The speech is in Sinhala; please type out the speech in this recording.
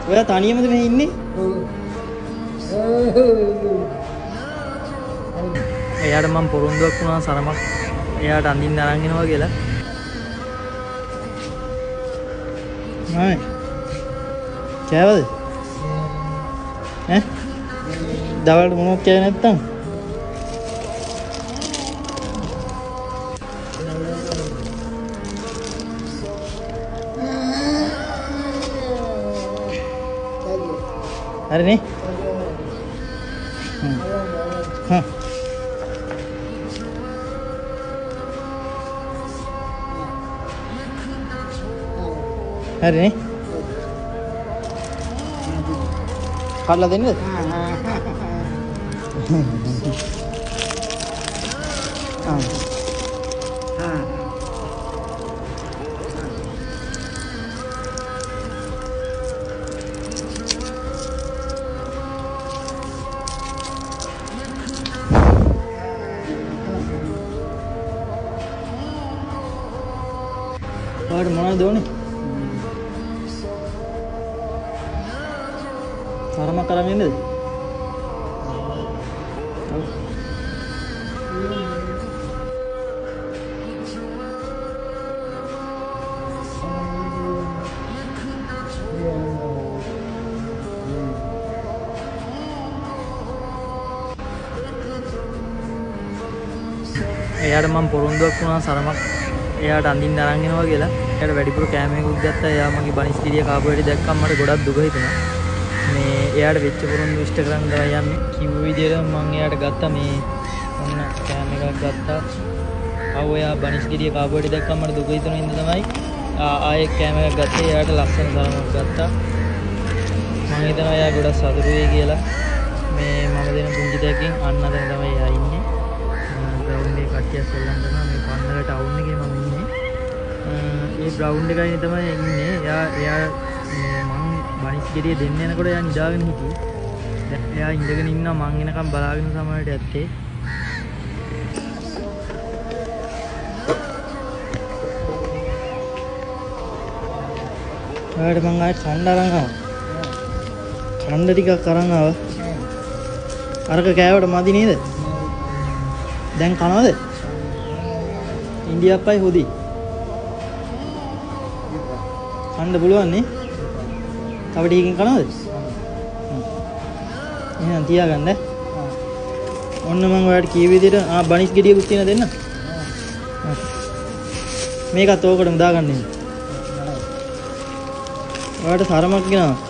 ඔයා තනියමද මේ ඉන්නේ? එයාට මම පොරොන්දුවක් වුණා සරමක් එයාට අඳින්න අරන් එනවා කියලා. නෑ. කෑවද? ඈ? දවල්ට මොනවද කෑවේ නැත්තම්? හරිනේ? හ්ම්. හරිනේ? කඩලා දෙන්නද? ඔයාලට මොනවද ඕනේ? සරමක් අරන් එන්නද? එයාට මම පොරොන්දුවක් වුණා සරමක් එයාට අඳින්න අරන් එනවා කියලා. එයාට වැඩිපුර කැමයකුත් ගත්තා. එයා මගේ බනිස් කිරිය කාපු හැටි දැක්කම මට ගොඩක් දුක හිතුණා. මේ එයාට වෙච්ච පොරොන්දු ඉෂ්ට කරන්න තමයි යන්නේ. කිව්ව විදියට මම එයාට ගත්තා මේ ඔන්න කැම එකක් ගත්තා. ආව එයා බනිස් කිරිය කාපු හැටි දැක්කම මට දුක හිතුණා ඉඳ තමයි ආයෙත් කැම එකක් ගත්තා. එයාට ලස්සන සරමක් ගත්තා. මම හිතනවා එයා ගොඩක් සතුටු වෙයි කියලා. මේ මම දෙන පුංචි දෙයකින් අන්න අතන තමයි එයා ඉන්නේ. ග්‍රවුන්ඩ් එකේ කට්ටියක් සෙල්ලම් කරනවා. මේ පන්නල ටවුන් එකේ මම ඉන්නේ. ඒ ග්‍රවුන්ඩ් එකයි තමයි ඉන්නේ. එයා මං බනිස් ගෙඩිය දෙන්න යනකොට එයා නිදාගෙන හිටියේ. දැන් එයා ඉඳගෙන ඉන්නවා මං එනකම් බලාගෙන සමහරට ඇත්තේ. ඔයාලට මං ආයෙ කණ්ඩ අරන් ආවා. කණ්ඩ ටිකක් අරන් ආවා. අරක කෑවට මදි නේද? දැන් කනවද? ඉන්දියාප්පයි හොදි. කන්න පුළුවන් නේ? තව ටිකකින් කනවද? එහෙනම් තියාගන්න. ඔන්න මම ඔයාලට කීව විදිහට බනිස් ගෙඩියකුත් තියෙන දෙන්න. මේකත් ඕකටම දාගන්න ඉන්න. ඔයාලට සරමක් ගෙනාවා.